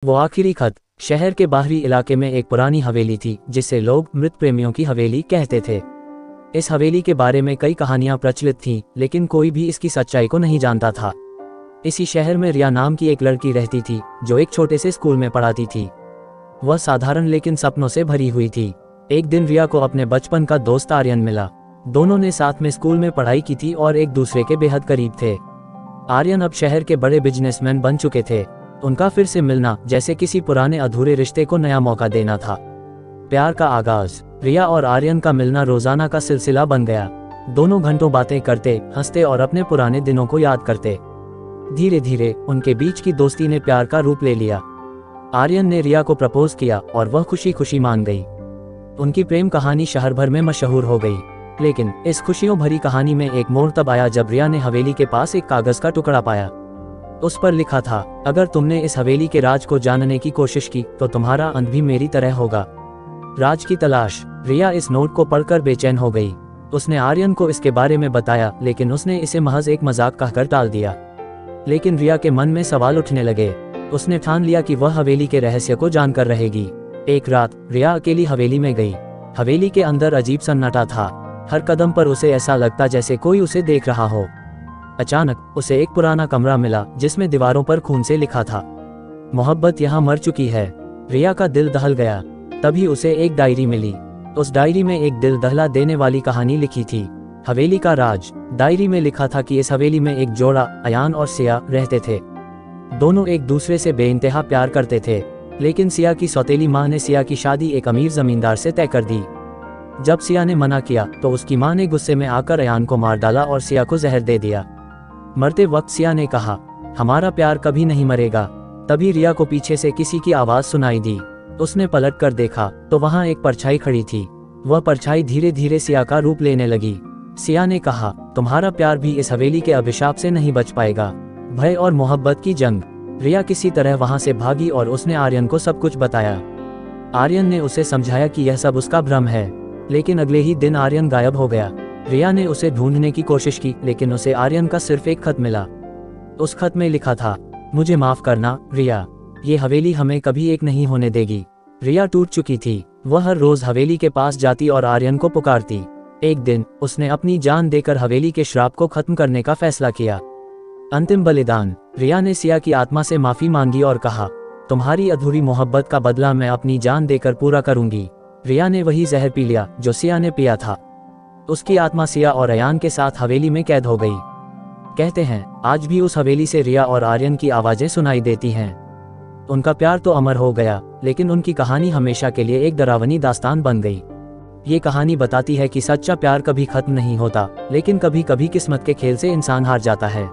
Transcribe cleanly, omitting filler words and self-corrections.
वो आखिरी खत। शहर के बाहरी इलाके में एक पुरानी हवेली थी जिसे लोग मृत प्रेमियों की हवेली कहते थे। इस हवेली के बारे में कई कहानियां प्रचलित थीं, लेकिन कोई भी इसकी सच्चाई को नहीं जानता था। इसी शहर में रिया नाम की एक लड़की रहती थी जो एक छोटे से स्कूल में पढ़ाती थी। वह साधारण लेकिन सपनों से भरी हुई थी। एक दिन रिया को अपने बचपन का दोस्त आर्यन मिला। दोनों ने साथ में स्कूल में पढ़ाई की थी और एक दूसरे के बेहद करीब थे। आर्यन अब शहर के बड़े बिजनेसमैन बन चुके थे। उनका फिर से मिलना जैसे किसी पुराने अधूरे रिश्ते को नया मौका देना था। प्यार का आगाज। रिया और आर्यन का मिलना रोजाना का सिलसिला बन गया। दोनों घंटों बातें करते, हंसते और अपने पुराने दिनों को याद करते। धीरे धीरे उनके बीच की दोस्ती ने प्यार का रूप ले लिया। आर्यन ने रिया को प्रपोज किया और वह खुशी खुशी मान गई। उनकी प्रेम कहानी शहर भर में मशहूर हो गई। लेकिन इस खुशियों भरी कहानी में एक मोड़ तब आया जब रिया ने हवेली के पास एक कागज का टुकड़ा पाया। उस पर लिखा था, अगर तुमने इस हवेली के राज को जानने की कोशिश की तो तुम्हारा अंत भी मेरी तरह होगा। राज की तलाश। रिया इस नोट को पढ़कर बेचैन हो गई। उसने आर्यन को इसके बारे में बताया, लेकिन उसने इसे महज एक मजाक कहकर टाल दिया। लेकिन रिया के मन में सवाल उठने लगे। उसने ठान लिया कि वह हवेली के रहस्य को जानकर रहेगी। एक रात रिया अकेली हवेली में गई। हवेली के अंदर अजीब सन्नाटा था। हर कदम पर उसे ऐसा लगता जैसे कोई उसे देख रहा हो। अचानक उसे एक पुराना कमरा मिला जिसमें दीवारों पर खून से लिखा था, मोहब्बत यहाँ मर चुकी है। रिया का दिल दहल गया। तभी उसे एक डायरी मिली। उस डायरी में एक दिल दहला देने वाली कहानी लिखी थी, हवेली का राज। डायरी में लिखा था कि इस हवेली में एक जोड़ा, अयान और सिया, रहते थे। दोनों एक दूसरे से बेइंतहा प्यार करते थे, लेकिन सिया की सौतेली माँ ने सिया की शादी एक अमीर जमींदार से तय कर दी। जब सिया ने मना किया तो उसकी माँ ने गुस्से में आकर अयान को मार डाला और सिया को जहर दे दिया। मरते वक्त सिया ने कहा, हमारा प्यार कभी नहीं मरेगा। तभी रिया को पीछे से किसी की आवाज सुनाई दी। उसने पलट कर देखा तो वहां एक परछाई खड़ी थी। वह परछाई धीरे धीरे सिया का रूप लेने लगी। सिया ने कहा, तुम्हारा प्यार भी इस हवेली के अभिशाप से नहीं बच पाएगा। भय और मोहब्बत की जंग। रिया किसी तरह वहां से भागी और उसने आर्यन को सब कुछ बताया। आर्यन ने उसे समझाया कि यह सब उसका भ्रम है, लेकिन अगले ही दिन आर्यन गायब हो गया। रिया ने उसे ढूंढने की कोशिश की, लेकिन उसे आर्यन का सिर्फ एक खत मिला। उस खत में लिखा था, मुझे माफ करना रिया, ये हवेली हमें कभी एक नहीं होने देगी। रिया टूट चुकी थी। वह हर रोज हवेली के पास जाती और आर्यन को पुकारती। एक दिन उसने अपनी जान देकर हवेली के श्राप को खत्म करने का फैसला किया। अंतिम बलिदान। रिया ने सिया की आत्मा से माफी मांगी और कहा, तुम्हारी अधूरी मोहब्बत का बदला मैं अपनी जान देकर पूरा करूंगी। रिया ने वही जहर पी लिया जो सिया ने पिया था। उसकी आत्मा सिया और अयान के साथ हवेली में कैद हो गई। कहते हैं आज भी उस हवेली से रिया और आर्यन की आवाजें सुनाई देती हैं। उनका प्यार तो अमर हो गया, लेकिन उनकी कहानी हमेशा के लिए एक डरावनी दास्तान बन गई। ये कहानी बताती है कि सच्चा प्यार कभी खत्म नहीं होता, लेकिन कभी कभी किस्मत के खेल से इंसान हार जाता है।